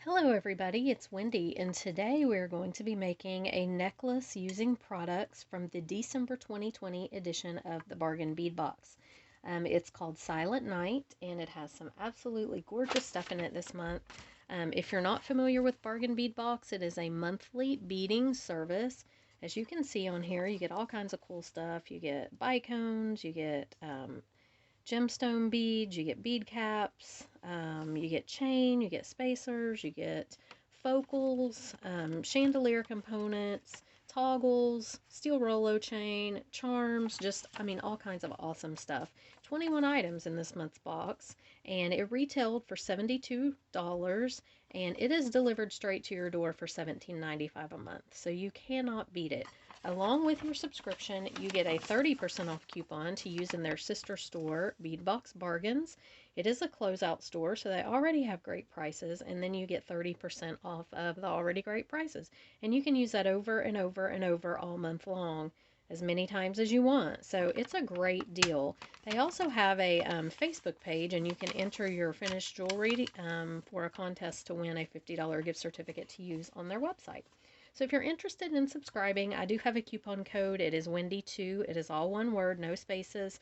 Hello everybody, it's Wendy, and today we're going to be making a necklace using products from the December 2020 edition of the Bargain Bead Box. It's called Silent Night, and it has some absolutely gorgeous stuff in it this month. If you're not familiar with Bargain Bead Box, it is a monthly beading service. As you can see on here, you get all kinds of cool stuff. You get bicones, you get gemstone beads, you get bead caps, you get chain, you get spacers, you get focals, chandelier components, toggles, steel Rolo chain, charms, all kinds of awesome stuff. 21 items in this month's box, and it retailed for $72, and it is delivered straight to your door for $17.95 a month, so you cannot beat it. Along with your subscription, you get a 30% off coupon to use in their sister store, Beadbox Bargains. It is a closeout store, so they already have great prices, and then you get 30% off of the already great prices. And you can use that over and over and over all month long, as many times as you want. So it's a great deal. They also have a Facebook page, and you can enter your finished jewelry for a contest to win a $50 gift certificate to use on their website. So if you're interested in subscribing, I do have a coupon code. It is Wendy2. It is all one word, no spaces.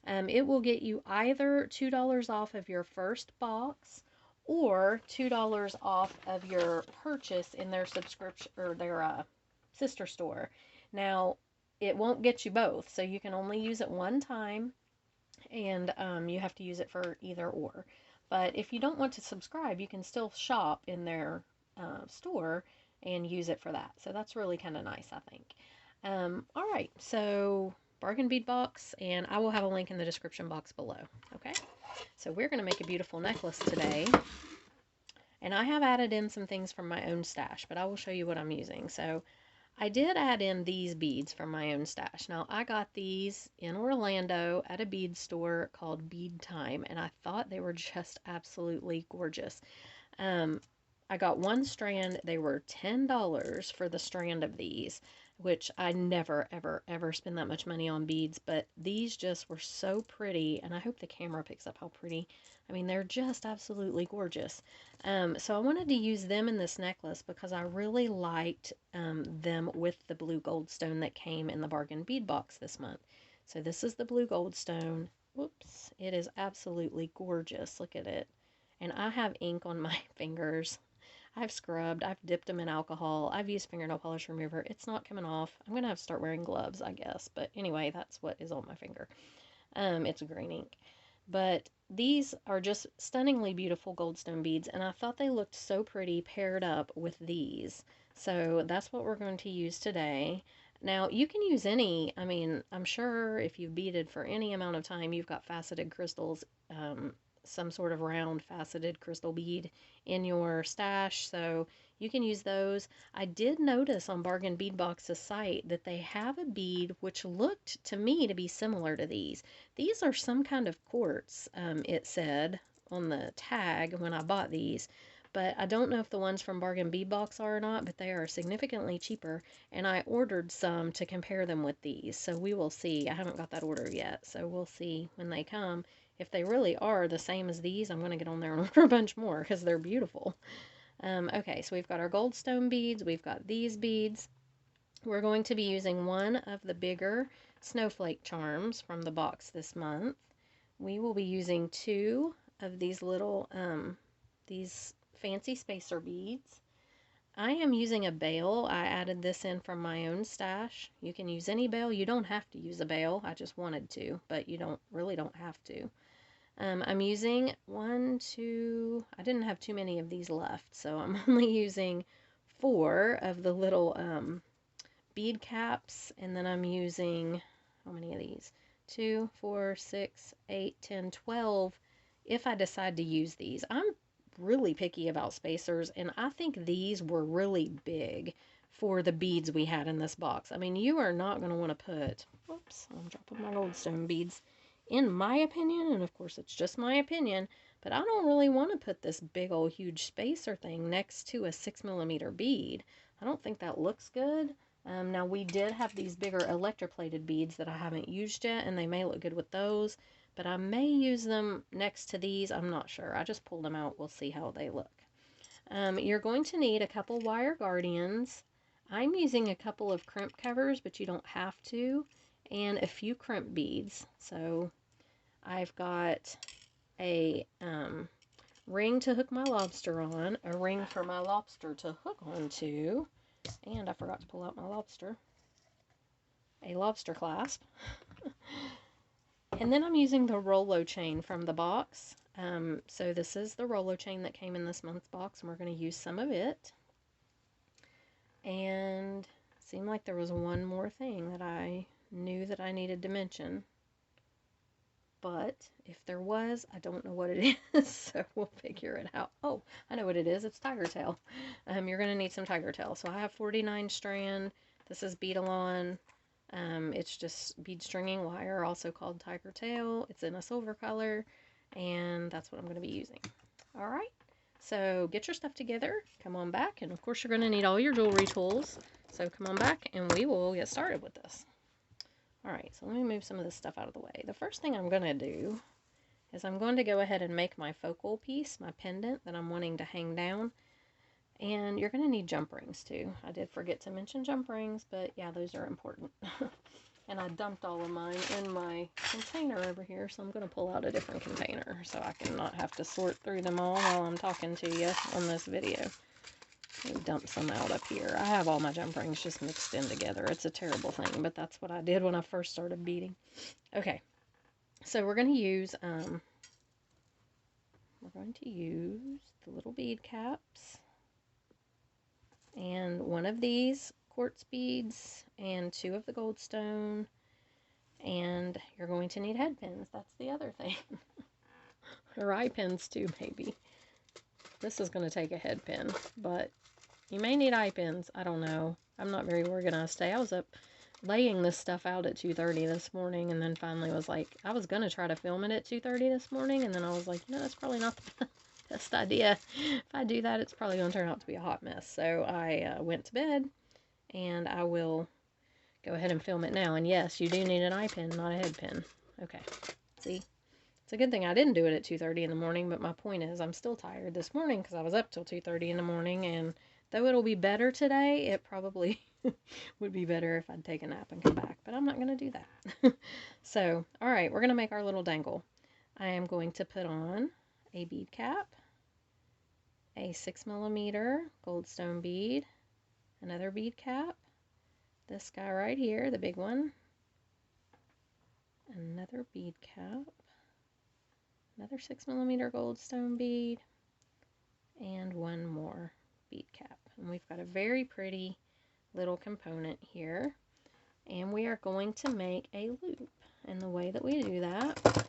It will get you either $2 off of your first box or $2 off of your purchase in their subscription or their sister store. Now, it won't get you both, so you can only use it one time, and you have to use it for either or. But if you don't want to subscribe, you can still shop in their store and use it for that. So that's really kind of nice, I think. All right, so Bargain Bead Box, and I will have a link in the description box below. Okay, so we're going to make a beautiful necklace today. And I have added in some things from my own stash, but I will show you what I'm using. So I did add in these beads from my own stash. Now, I got these in Orlando at a bead store called Bead Time, and I thought they were just absolutely gorgeous. I got one strand. They were $10 for the strand of these, which I never, ever, ever spend that much money on beads, but these just were so pretty, and I hope the camera picks up how pretty. I mean, they're just absolutely gorgeous. So I wanted to use them in this necklace because I really liked them with the blue gold stone that came in the Bargain Bead Box this month. So this is the blue gold stone. Whoops, it is absolutely gorgeous. Look at it. And I have ink on my fingers. I've scrubbed, I've dipped them in alcohol, I've used fingernail polish remover. It's not coming off. I'm going to have to start wearing gloves, I guess. But anyway, that's what is on my finger. It's green ink. But these are just stunningly beautiful goldstone beads, and I thought they looked so pretty paired up with these. So that's what we're going to use today. Now, you can use any, I'm sure if you've beaded for any amount of time, you've got faceted crystals, some sort of round faceted crystal bead in your stash, so you can use those. I did notice on Bargain Bead Box's site that they have a bead which looked to me to be similar to these. These are some kind of quartz, it said on the tag when I bought these, but I don't know if the ones from Bargain Bead Box are or not, but they are significantly cheaper, and I ordered some to compare them with these, so we will see. I haven't got that order yet, so we'll see when they come. If they really are the same as these, I'm going to get on there and order a bunch more because they're beautiful. Okay, so we've got our goldstone beads. We've got these beads. We're going to be using one of the bigger snowflake charms from the box this month. We will be using two of these little, these fancy spacer beads. I am using a bail. I added this in from my own stash. You can use any bail. You don't have to use a bail. I just wanted to, but you really don't have to. I'm using I didn't have too many of these left, so I'm only using 4 of the little bead caps, and then I'm using, how many of these? 2, 4, 6, 8, 10, 12, if I decide to use these. I'm really picky about spacers, and I think these were really big for the beads we had in this box. I mean, you are not going to want to put, whoops, I'm dropping my goldstone beads, in my opinion, and of course it's just my opinion, but I don't really want to put this big old huge spacer thing next to a 6mm bead. I don't think that looks good. Now we did have these bigger electroplated beads that I haven't used yet, and they may look good with those, but I may use them next to these. I'm not sure. I just pulled them out. We'll see how they look. You're going to need a couple wire guardians. I'm using a couple of crimp covers, but you don't have to, and a few crimp beads. So I've got a ring to hook my lobster on, a ring for my lobster to hook onto, and I forgot to pull out my lobster, a lobster clasp. And then I'm using the Rolo chain from the box. So this is the Rolo chain that came in this month's box, and we're going to use some of it. And it seemed like there was one more thing that I knew that I needed to mention. But if there was, I don't know what it is, so we'll figure it out. Oh, I know what it is. It's tiger tail. You're going to need some tiger tail. So I have 49 strand. This is Bead-A-Lon. It's just bead stringing wire, also called tiger tail. It's in a silver color, and that's what I'm going to be using. All right, so get your stuff together. Come on back, and of course you're going to need all your jewelry tools. So come on back, and we will get started with this. Alright, so let me move some of this stuff out of the way. The first thing I'm going to do is I'm going to go ahead and make my focal piece, my pendant that I'm wanting to hang down. And you're going to need jump rings too. I did forget to mention jump rings, but yeah, those are important. And I dumped all of mine in my container over here, so I'm going to pull out a different container so I can not have to sort through them all while I'm talking to you on this video. Dump some out up here. I have all my jump rings just mixed in together. It's a terrible thing, but that's what I did when I first started beading. Okay, so we're going to use the little bead caps and one of these quartz beads and 2 of the goldstone, and you're going to need head pins. That's the other thing. Or eye pins too, maybe. This is going to take a head pin, but you may need eye pins. I don't know. I'm not very organized today. I was up laying this stuff out at 2:30 this morning, and then finally was like, I was going to try to film it at 2:30 this morning, and then I was like, no, that's probably not the best idea. If I do that, it's probably going to turn out to be a hot mess. So I went to bed, and I will go ahead and film it now. And yes, you do need an eye pin, not a head pin. Okay. See? It's a good thing I didn't do it at 2:30 in the morning, but my point is I'm still tired this morning because I was up till 2:30 in the morning, and though it'll be better today, it probably would be better if I'd take a nap and come back, but I'm not going to do that. So, all right, we're going to make our little dangle. I am going to put on a bead cap, a 6mm goldstone bead, another bead cap, this guy right here, the big one, another bead cap, another 6mm goldstone bead, and one more bead cap. And we've got a very pretty little component here, and we are going to make a loop. And the way that we do that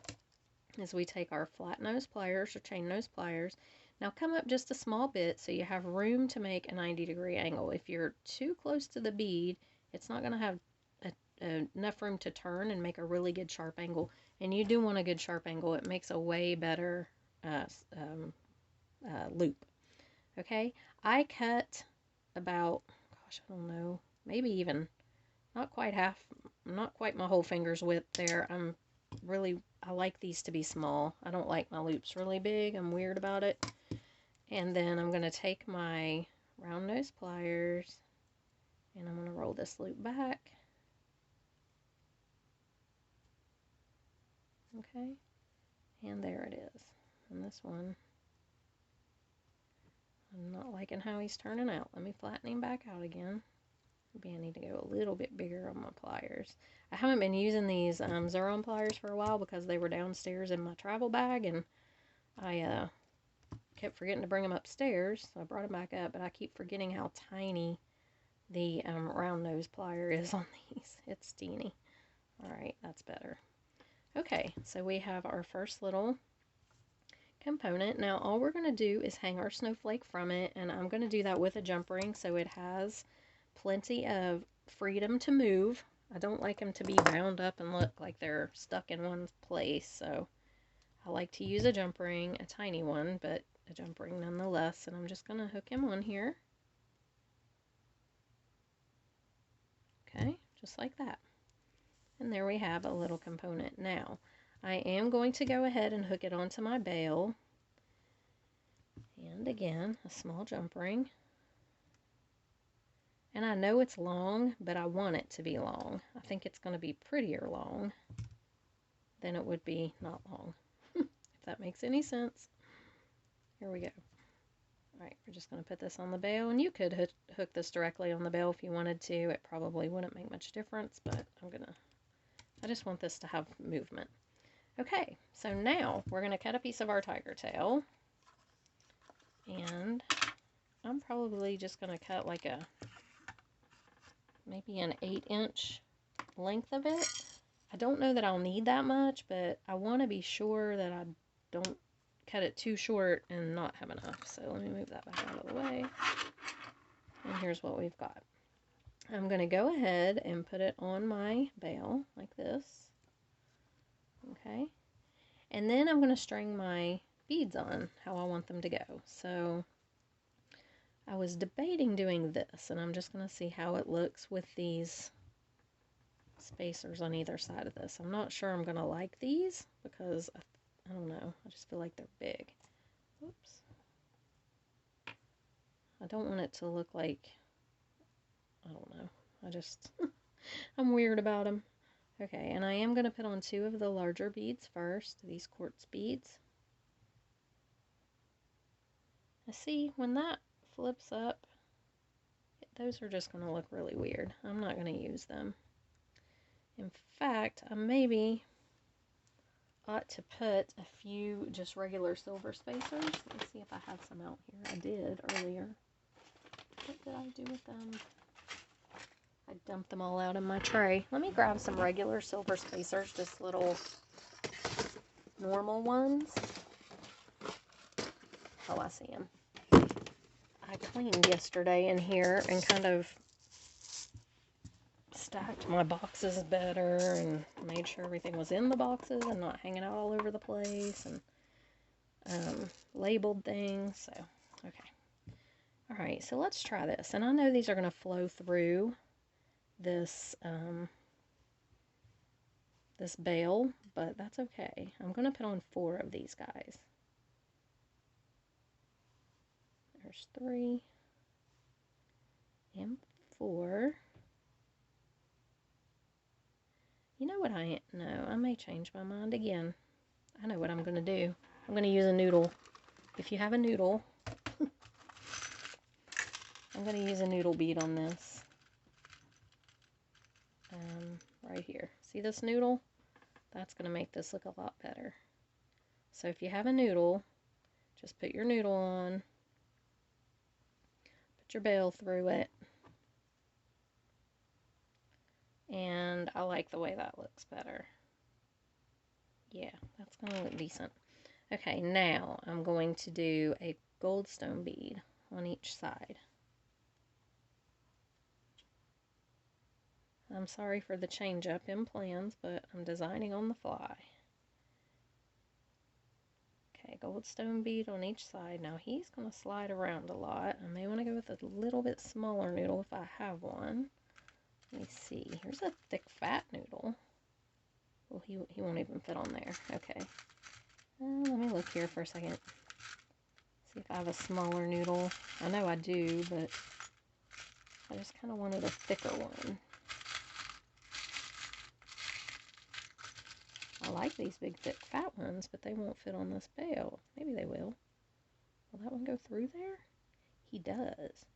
is we take our flat nose pliers or chain nose pliers. Now come up just a small bit so you have room to make a 90-degree angle. If you're too close to the bead, it's not going to have enough room to turn and make a really good sharp angle. And you do want a good sharp angle. It makes a way better loop. Okay, I cut about, gosh, I don't know, maybe even not quite my whole finger's width there. I like these to be small. I don't like my loops really big. I'm weird about it. And then I'm going to take my round nose pliers and I'm going to roll this loop back. Okay, and there it is. And this one, I'm not liking how he's turning out. Let me flatten him back out again. Maybe I need to go a little bit bigger on my pliers. I haven't been using these Xuron pliers for a while because they were downstairs in my travel bag, and I kept forgetting to bring them upstairs, so I brought them back up, but I keep forgetting how tiny the round nose plier is on these. It's teeny. Alright, that's better. Okay, so we have our first little component. Now all we're going to do is hang our snowflake from it, and I'm going to do that with a jump ring so it has plenty of freedom to move. I don't like them to be bound up and look like they're stuck in one place, so I like to use a jump ring, a tiny one, but a jump ring nonetheless, and I'm just going to hook him on here. Okay, just like that. And there we have a little component. Now, I am going to go ahead and hook it onto my bail. And again, a small jump ring. And I know it's long, but I want it to be long. I think it's going to be prettier long than it would be not long, if that makes any sense. Here we go. Alright, we're just going to put this on the bail, and you could hook this directly on the bail if you wanted to. It probably wouldn't make much difference, but I just want this to have movement. Okay, so now we're going to cut a piece of our tiger tail, and I'm probably just going to cut like maybe an 8-inch length of it. I don't know that I'll need that much, but I want to be sure that I don't cut it too short and not have enough. So let me move that back out of the way. And here's what we've got. I'm going to go ahead and put it on my bail like this. Okay. And then I'm going to string my beads on how I want them to go. So I was debating doing this, and I'm just going to see how it looks with these spacers on either side of this. I'm not sure I'm going to like these because I don't know. I just feel like they're big. Oops. I don't want it to look like, I don't know. I'm weird about them. Okay, and I am going to put on 2 of the larger beads first, these quartz beads. I see when that flips up, those are just going to look really weird. I'm not going to use them. In fact, I maybe ought to put a few just regular silver spacers. Let me see if I have some out here. I did earlier. What did I do with them? I dumped them all out in my tray. Let me grab some regular silver spacers, just little normal ones. Oh, I see them. I cleaned yesterday in here and kind of stacked my boxes better and made sure everything was in the boxes and not hanging out all over the place, and labeled things. So, okay. Alright, so let's try this. And I know these are going to flow through this, this bail, but that's okay. I'm going to put on 4 of these guys. There's 3 and 4. You know what I may change my mind again. I know what I'm going to do. I'm going to use a noodle. If you have a noodle, I'm going to use a noodle bead on this. Right here. See this noodle? That's going to make this look a lot better. So if you have a noodle, just put your noodle on, put your bail through it, and I like the way that looks better. Yeah, that's going to look decent. Okay, now I'm going to do a goldstone bead on each side. I'm sorry for the change up in plans, but I'm designing on the fly. Okay, goldstone bead on each side. Now he's going to slide around a lot. I may want to go with a little bit smaller noodle if I have one. Let me see. Here's a thick, fat noodle. Well, he won't even fit on there. Okay. Let me look here for a second. See if I have a smaller noodle. I know I do, but I just kind of wanted a thicker one. I like these big, thick, fat ones, but they won't fit on this bail. Maybe they will. Will that one go through there? He does.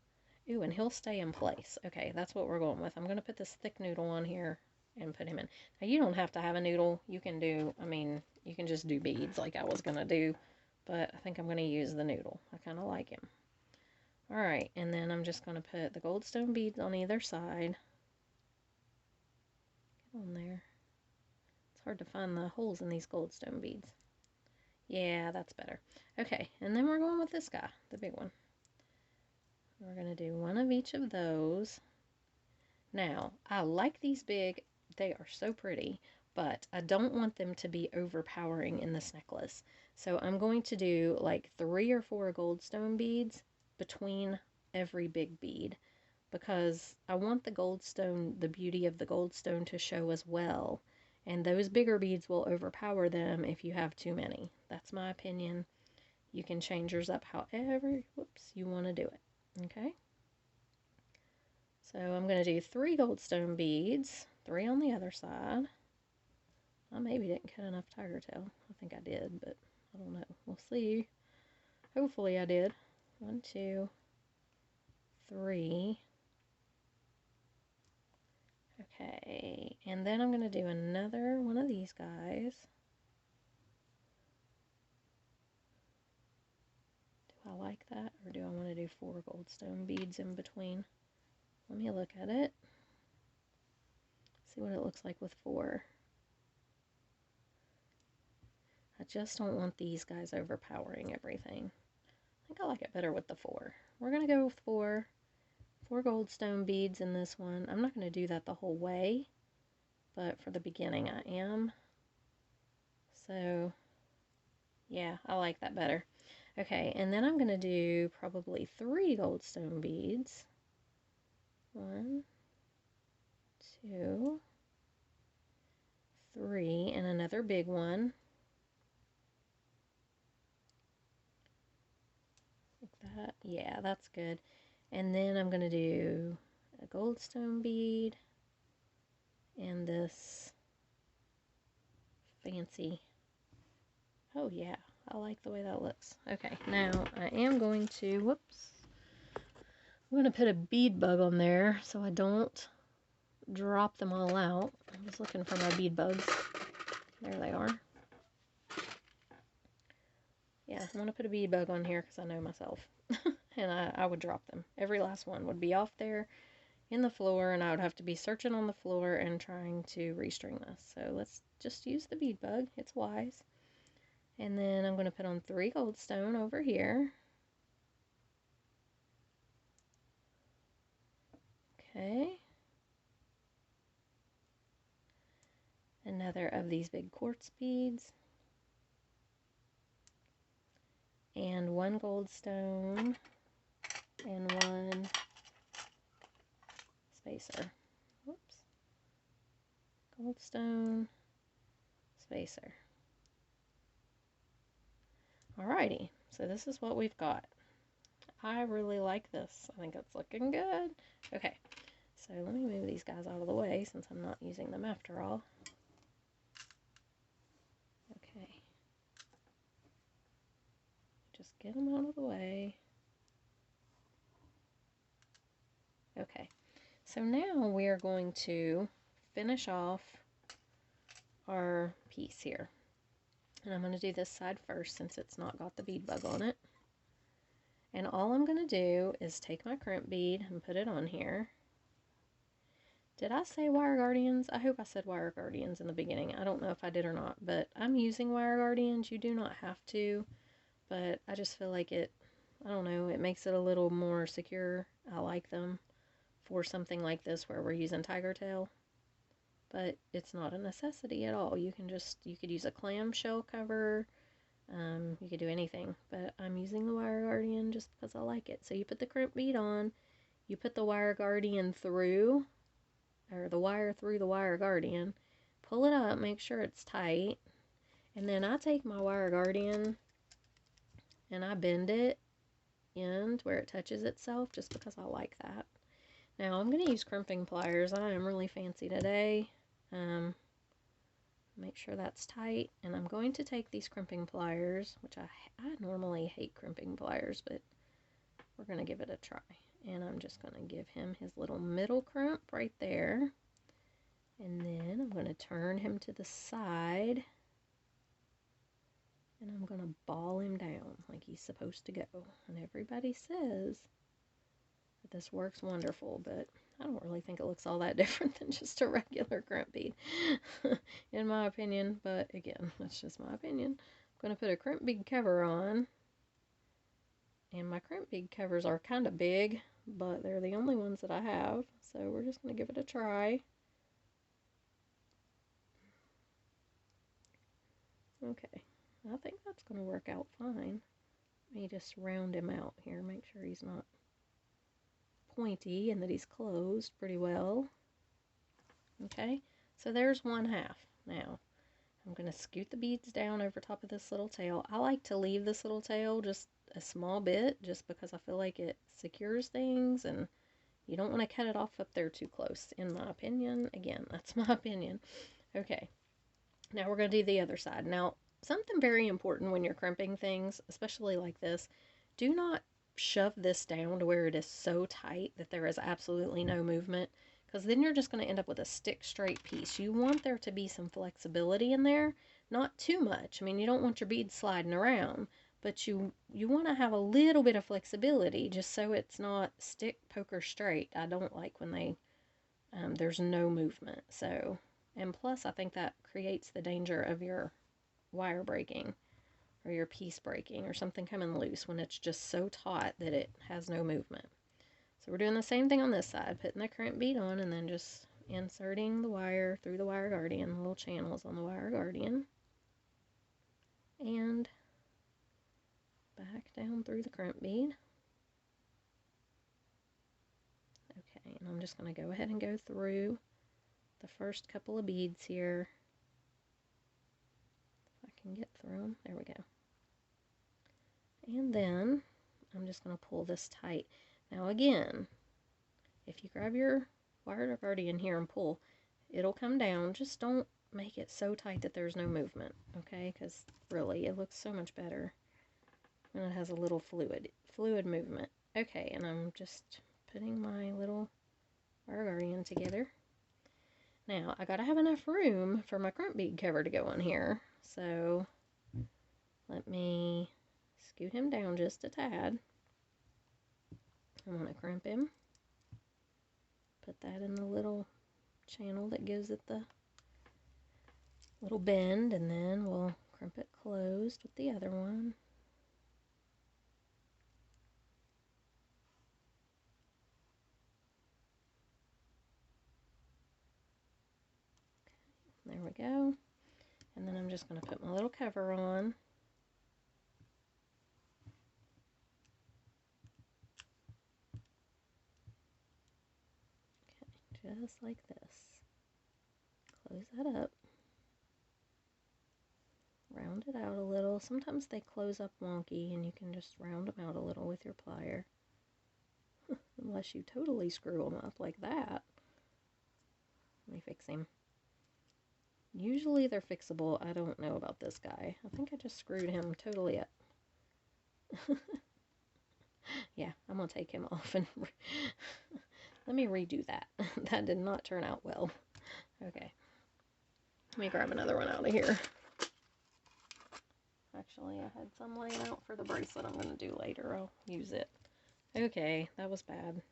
Ooh, and he'll stay in place. Okay, that's what we're going with. I'm going to put this thick noodle on here and put him in. Now, you don't have to have a noodle. You can do, you can just do beads like I was going to do, but I think I'm going to use the noodle. I kind of like him. Alright, and then I'm just going to put the goldstone beads on either side. Get on there. It's hard to find the holes in these goldstone beads. Yeah, that's better. Okay, and then we're going with this guy, the big one. We're going to do one of each of those. Now, I like these big. They are so pretty, but I don't want them to be overpowering in this necklace. So I'm going to do like 3 or 4 goldstone beads between every big bead, because I want the goldstone, the beauty of the goldstone, to show as well. And those bigger beads will overpower them if you have too many. That's my opinion. You can change yours up however, whoops, you want to do it. Okay? So I'm going to do 3 goldstone beads, 3 on the other side. I maybe didn't cut enough tiger tail. I think I did, but I don't know. We'll see. Hopefully I did. 1, 2, 3. Okay, and then I'm going to do another one of these guys. Do I like that, or do I want to do 4 goldstone beads in between? Let me look at it. See what it looks like with 4. I just don't want these guys overpowering everything. I think I like it better with the 4. We're going to go with 4 goldstone beads in this one. I'm not going to do that the whole way, but for the beginning I am. So yeah, I like that better. Okay, and then I'm going to do probably 3 goldstone beads. 1, 2, 3, and another big one. Like that. Yeah, that's good. And then I'm going to do a goldstone bead and this fancy. Oh yeah, I like the way that looks. Okay, now I am going to, whoops, I'm going to put a bead bug on there so I don't drop them all out. I was looking for my bead bugs. There they are. Yeah, I'm going to put a bead bug on here because I know myself. And I would drop them. Every last one would be off there in the floor, and I would have to be searching on the floor and trying to restring this. So let's just use the bead bug. It's wise. And then I'm going to put on 3 goldstone over here. Okay. Another of these big quartz beads. And 1 goldstone and 1 spacer. Whoops. Goldstone, spacer. Alrighty, so this is what we've got. I really like this. I think it's looking good. Okay, so let me move these guys out of the way since I'm not using them after all. Okay. Just get them out of the way. Okay, so now we are going to finish off our piece here. And I'm going to do this side first since it's not got the bead bug on it. And all I'm going to do is take my crimp bead and put it on here. Did I say wire guardians? I hope I said wire guardians in the beginning. I don't know if I did or not, but I'm using wire guardians. You do not have to, but I just feel like it, I don't know, it makes it a little more secure. I like them for something like this where we're using tiger tail, but it's not a necessity at all. You could use a clamshell cover. You could do anything, but I'm using the wire guardian just because I like it. So you put the crimp bead on, you put the wire guardian through, or the wire through the wire guardian, pull it up, make sure it's tight, and then I take my wire guardian and I bend it in to where it touches itself just because I like that. Now I'm going to use crimping pliers. I am really fancy today. Make sure that's tight, and I'm going to take these crimping pliers, which I normally hate crimping pliers, but we're going to give it a try. And I'm just going to give him his little middle crimp right there, and then I'm going to turn him to the side, and I'm going to ball him down like he's supposed to go. And everybody says that this works wonderful, but I don't really think it looks all that different than just a regular crimp bead, in my opinion. But again, that's just my opinion. I'm going to put a crimp bead cover on, and my crimp bead covers are kind of big, but they're the only ones that I have, so we're just going to give it a try. Okay, I think that's going to work out fine. Let me just round him out here, make sure he's not pointy and that he's closed pretty well. Okay, so there's 1/2. Now I'm going to scoot the beads down over top of this little tail. I like to leave this little tail just a small bit just because I feel like it secures things, and you don't want to cut it off up there too close, in my opinion. Again, that's my opinion. Okay, now we're going to do the other side. Now, something very important when you're crimping things, especially like this, do not shove this down to where it is so tight that there is absolutely no movement, because then you're just going to end up with a stick straight piece. You want there to be some flexibility in there, not too much. I mean, you don't want your beads sliding around, but you want to have a little bit of flexibility just so it's not stick poker straight. I don't like when there's no movement. So, and plus I think that creates the danger of your wire breaking or your piece breaking or something coming loose when it's just so taut that it has no movement. So we're doing the same thing on this side, putting the crimp bead on and then just inserting the wire through the wire guardian, little channels on the wire guardian, and back down through the crimp bead. Okay, and I'm just going to go ahead and go through the first couple of beads here. If I can get through them. There we go. And then I'm just going to pull this tight. Now again, if you grab your wire guardian here and pull, it'll come down. Just don't make it so tight that there's no movement, okay? Because really, it looks so much better when it has a little fluid movement. Okay, and I'm just putting my little wire guardian together. Now, I gotta have enough room for my crimp bead cover to go on here, so let me scoot him down just a tad. I'm going to crimp him, put that in the little channel that gives it the little bend, and then we'll crimp it closed with the other one. Okay, there we go. And then I'm just going to put my little cover on. Okay, just like this. Close that up. Round it out a little. Sometimes they close up wonky and you can just round them out a little with your plier. Unless you totally screw them up like that. Let me fix him. Usually they're fixable. I don't know about this guy. I think I just screwed him totally up. Yeah, I'm going to take him off and let me redo that. That did not turn out well. Okay. Let me grab another one out of here. Actually, I had some laying out for the bracelet I'm going to do later. I'll use it. Okay, that was bad.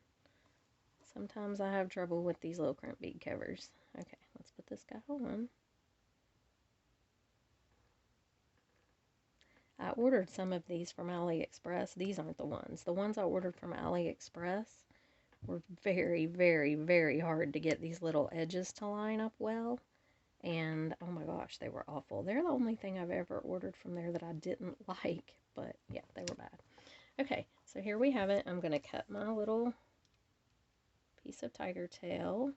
Sometimes I have trouble with these little crimp bead covers. Okay, let's put this guy on. I ordered some of these from AliExpress. These aren't the ones. The ones I ordered from AliExpress were very, very, very hard to get these little edges to line up well. And oh my gosh, they were awful. They're the only thing I've ever ordered from there that I didn't like. But yeah, they were bad. Okay, so here we have it. I'm going to cut my little piece of tiger tail.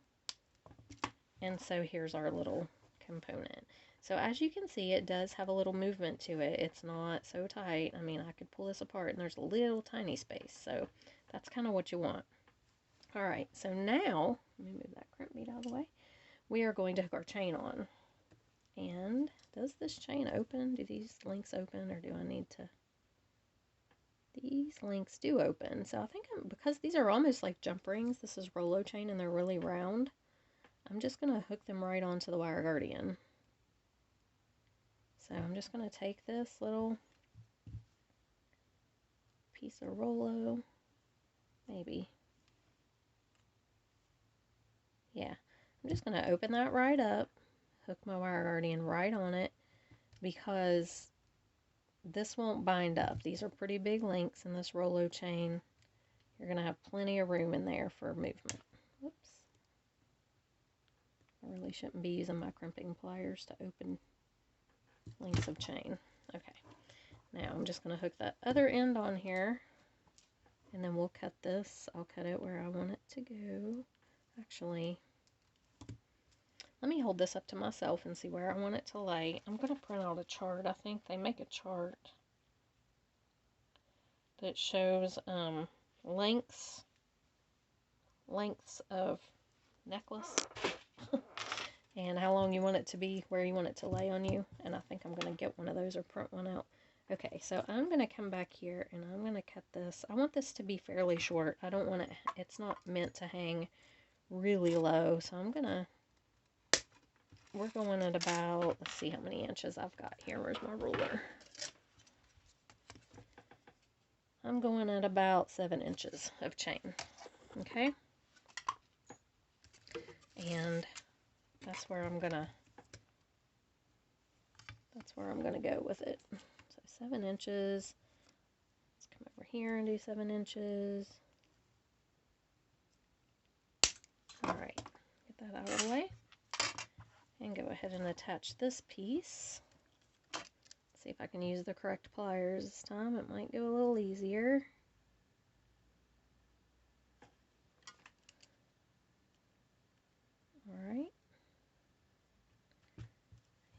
And so here's our little component. So as you can see, it does have a little movement to it. It's not so tight. I mean, I could pull this apart and there's a little tiny space. So that's kind of what you want. All right, so now, let me move that crimp bead out of the way. We are going to hook our chain on. And does this chain open? Do these links open, or do I need to? These links do open. So I think because these are almost like jump rings, this is Rollo chain and they're really round, I'm just going to hook them right onto the wire guardian. So I'm just going to take this little piece of Rollo, maybe. Yeah, I'm just going to open that right up, hook my wire guardian right on it, because this won't bind up. These are pretty big links in this Rollo chain. You're going to have plenty of room in there for movement. Whoops. I really shouldn't be using my crimping pliers to open links of chain. Okay, now I'm just going to hook that other end on here, and then we'll cut this. I'll cut it where I want it to go. Actually, Let me hold this up to myself and see where I want it to lay. I'm going to print out a chart. I think they make a chart that shows lengths of necklace and how long you want it to be, where you want it to lay on you. And I think I'm going to get one of those or print one out. Okay, so I'm going to come back here and I'm going to cut this. I want this to be fairly short. I don't want it, it's not meant to hang really low. So we're going at about, let's see how many inches I've got here. Where's my ruler? I'm going at about 7 inches of chain. Okay. And that's where I'm gonna go with it. So 7 inches. Let's come over here and do 7 inches. All right, get that out of the way. And go ahead and attach this piece. See if I can use the correct pliers this time. It might go a little easier. All right.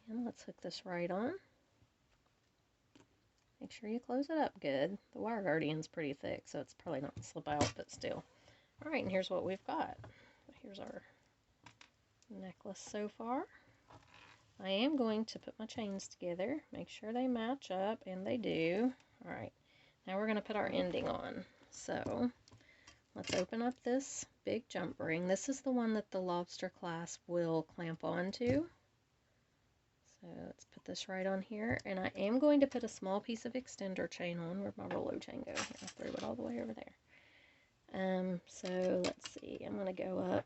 And let's hook this right on. Make sure you close it up good. The wire guardian's pretty thick, so it's probably not going to slip out, but still. All right, and here's what we've got. Here's our necklace so far. I am going to put my chains together, make sure they match up, and they do. All right, now we're going to put our ending on. So let's open up this big jump ring. This is the one that the lobster clasp will clamp onto. So let's put this right on here, and I am going to put a small piece of extender chain on. Where'd my Rolo chain go? Here, I threw it all the way over there. So let's see, I'm going to go up.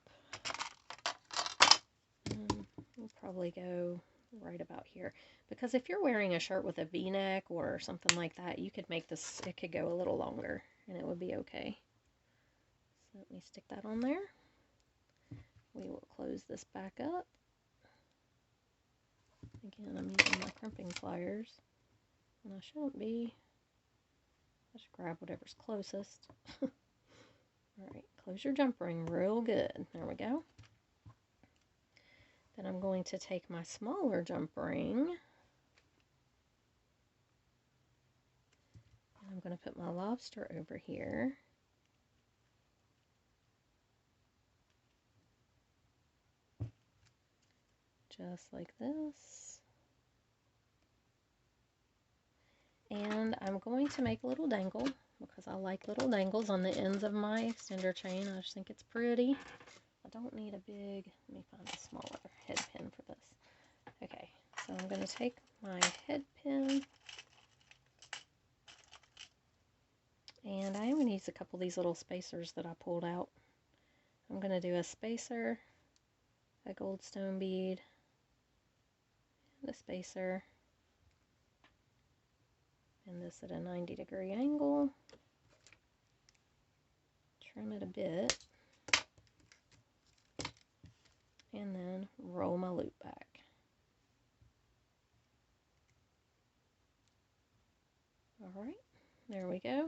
We'll probably go right about here, because if you're wearing a shirt with a V-neck or something like that, you could make this, it could go a little longer and it would be okay. So let me stick that on there. We will close this back up. Again, I'm using my crimping pliers, and I shouldn't be. I just grab whatever's closest. Alright, close your jump ring real good. There we go. Then I'm going to take my smaller jump ring, and I'm going to put my lobster over here. Just like this. And I'm going to make a little dangle, because I like little dangles on the ends of my extender chain. I just think it's pretty. I don't need a big, let me find a smaller head pin for this. Okay, so I'm going to take my head pin, and I am going to use a couple of these little spacers that I pulled out. I'm going to do a spacer, a goldstone bead, and a spacer, and this at a 90-degree angle. Trim it a bit, and then roll my loop back. Alright, there we go.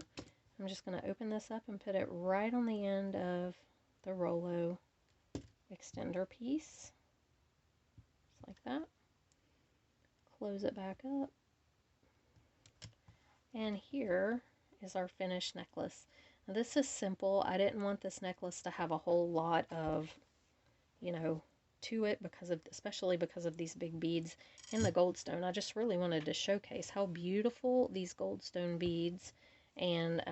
I'm just going to open this up and put it right on the end of the Rolo extender piece. Just like that. Close it back up. And here is our finished necklace. Now this is simple. I didn't want this necklace to have a whole lot of, you know, to it, especially because of these big beads in the goldstone. I just really wanted to showcase how beautiful these goldstone beads and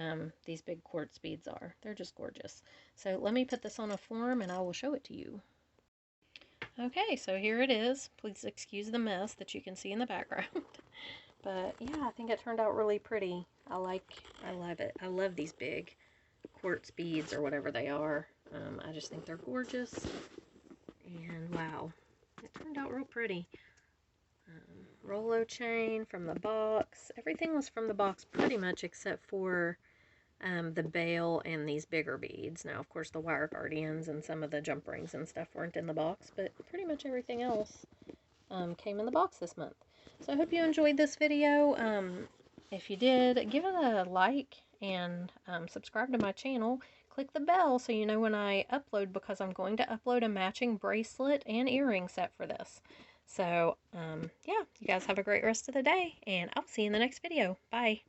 these big quartz beads are. They're just gorgeous. So let me put this on a form and I will show it to you. Okay, so here it is. Please excuse the mess that you can see in the background. But yeah, I think it turned out really pretty. I love it. I love these big quartz beads or whatever they are. I just think they're gorgeous. And wow, it turned out real pretty. Rolo chain from the box. Everything was from the box pretty much except for the bail and these bigger beads. Now, of course, the wire guardians and some of the jump rings and stuff weren't in the box, but pretty much everything else came in the box this month. So I hope you enjoyed this video. If you did, give it a like and subscribe to my channel. click the bell so you know when I upload, because I'm going to upload a matching bracelet and earring set for this. So, yeah, you guys have a great rest of the day, and I'll see you in the next video. Bye.